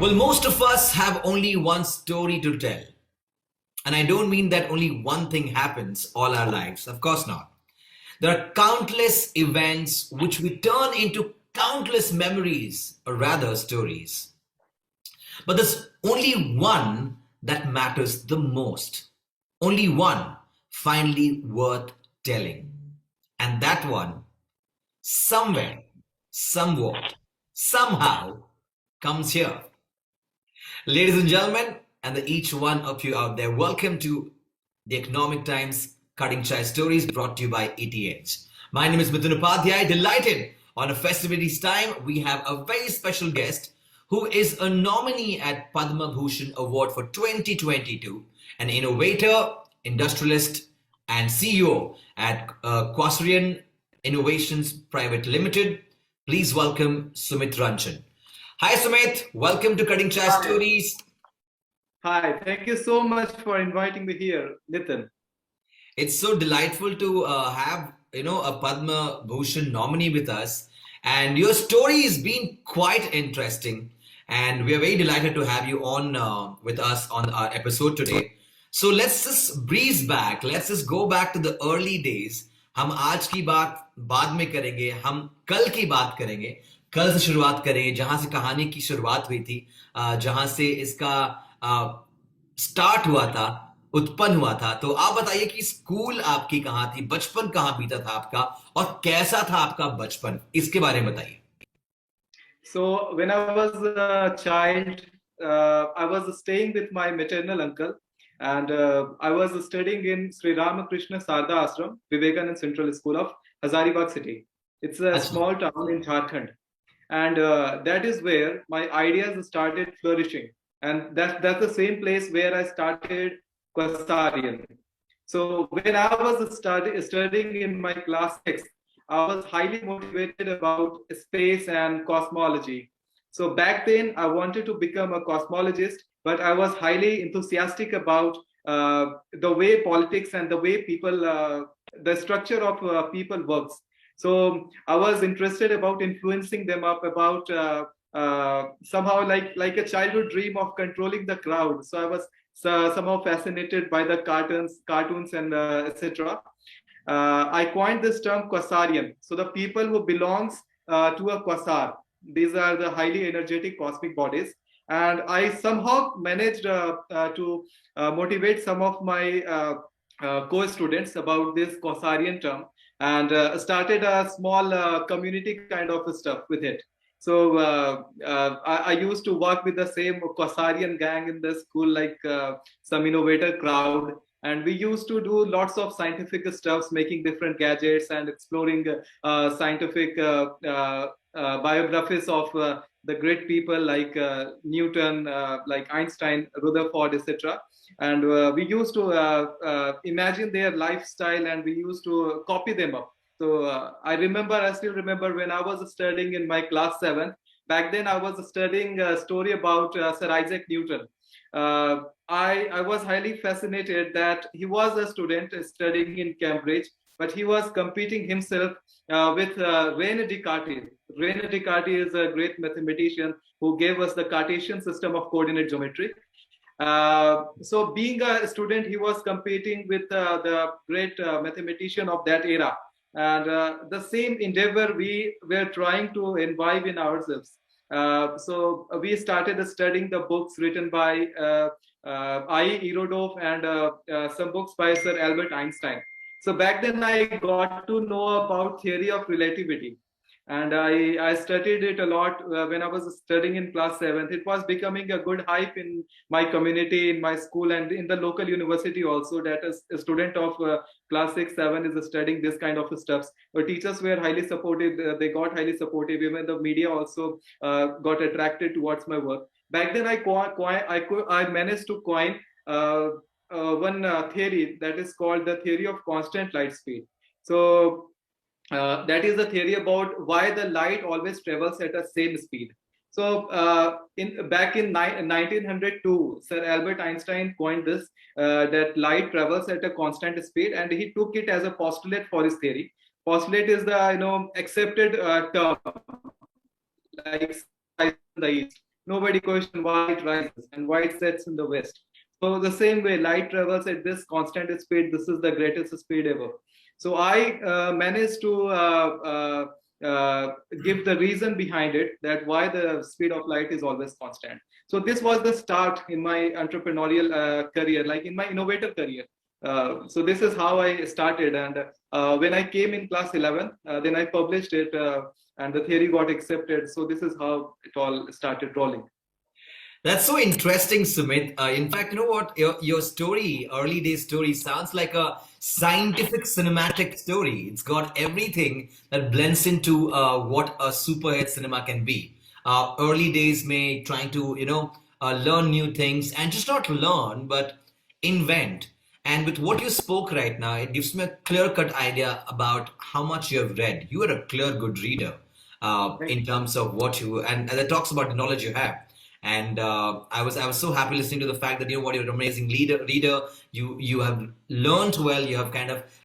Well, most of us have only one story to tell. And I don't mean that only one thing happens all our lives. Of course not. There are countless events which we turn into countless memories, or rather stories. But there's only one that matters the most. Only one finally worth telling. And that one, somewhere, somewhat, somehow, comes here. Ladies and gentlemen, and each one of you out there, welcome to the Economic Times Cutting Chai Stories brought to you by ETH. My name is Mithun Upadhyay. Delighted on a festivities time, we have a very special guest who is a nominee at Padma Bhushan Award for 2022, an innovator, industrialist, and CEO at Quasrian Innovations Private Limited. Please welcome Sumit Ranjan. Hi Sumit, welcome to Cutting Chai Hi. Stories. Hi, thank you so much for inviting me here, Nitin. It's so delightful to have a Padma Bhushan nominee with us, and your story has been quite interesting, and we are very delighted to have you on with us on our episode today. So let's just breeze back. Let's just go back to the early days. हम आज की बात बाद में करेंगे, हम कल की बात करेंगे, कल से शुरुआत करें जहां से कहानी की शुरुआत हुई थी, जहां से इसका स्टार्ट हुआ था, उत्पन्न हुआ था. तो आप बताइए कि स्कूल आपकी कहाँ थी, बचपन कहाँ बीता था आपका, और कैसा था आपका बचपन, इसके बारे में बताइए. So, when I was a child, I was staying with my maternal uncle, and I was studying in Sri Ramakrishna Sarda Ashram, Vivekanand Central School of Hazaribagh City. It's a अच्छा. small town in Jharkhand, and that is where my ideas started flourishing, and that's the same place where I started Quasarian. So when I was studying in my class 6, I was highly motivated about space and cosmology. So back then, I wanted to become a cosmologist, but I was highly enthusiastic about the way politics and the way people, the structure of people works. So I was interested about influencing them up, about somehow like a childhood dream of controlling the crowd. So I was somehow fascinated by the cartoons and etc. I coined this term Quasarian. So the people who belongs to a quasar. These are the highly energetic cosmic bodies. And I somehow managed to motivate some of my co-students about this Quasarian term, and started a small community kind of stuff with it. So I used to work with the same Quasarian gang in the school, like some innovator crowd, and we used to do lots of scientific stuffs, making different gadgets and exploring scientific biographies of the great people like Newton, like Einstein, Rutherford, etc. And we used to imagine their lifestyle, and we used to copy them up. So I still remember when I was studying in my class 7. Back then, I was studying a story about Sir Isaac Newton. I was highly fascinated that he was a student studying in Cambridge, but he was competing himself with René Descartes. René Descartes is a great mathematician who gave us the Cartesian system of coordinate geometry. So being a student, he was competing with the great mathematician of that era. And the same endeavor we were trying to imbibe in ourselves. So we started studying the books written by I. Irodov, and some books by Sir Albert Einstein. So back then I got to know about theory of relativity. And I studied it a lot when I was studying in class 7th. It was becoming a good hype in my community, in my school, and in the local university also, that a student of class 6, 7 is studying this kind of stuffs. The teachers were highly supportive. They got highly supportive. Even the media also got attracted towards my work. Back then, I managed to coin one theory that is called the theory of constant light speed. So that is the theory about why the light always travels at the same speed. So back in 1902, Sir Albert Einstein coined this, that light travels at a constant speed, and he took it as a postulate for his theory. Postulate is the accepted term, like in the East. nobody questioned why it rises and why it sets in the west. So the same way, light travels at this constant speed. This is the greatest speed ever. So I managed to give the reason behind it, that why the speed of light is always constant. So this was the start in my entrepreneurial career, like in my innovative career. So this is how I started, and when I came in class 11, then I published it, and the theory got accepted. So this is how it all started rolling. That's so interesting, Sumit. In fact, you know what? Your story, early day story, sounds like a scientific cinematic story. It's got everything that blends into what a superhit cinema can be. Early days, may trying to, learn new things and just not learn, but invent. And with what you spoke right now, it gives me a clear-cut idea about how much you have read. You are a clear, good reader Thank in terms of what you, and that talks about the knowledge you have. And I was so happy listening to the fact that, you know what, you're an amazing leader. You have learned well. You have kind of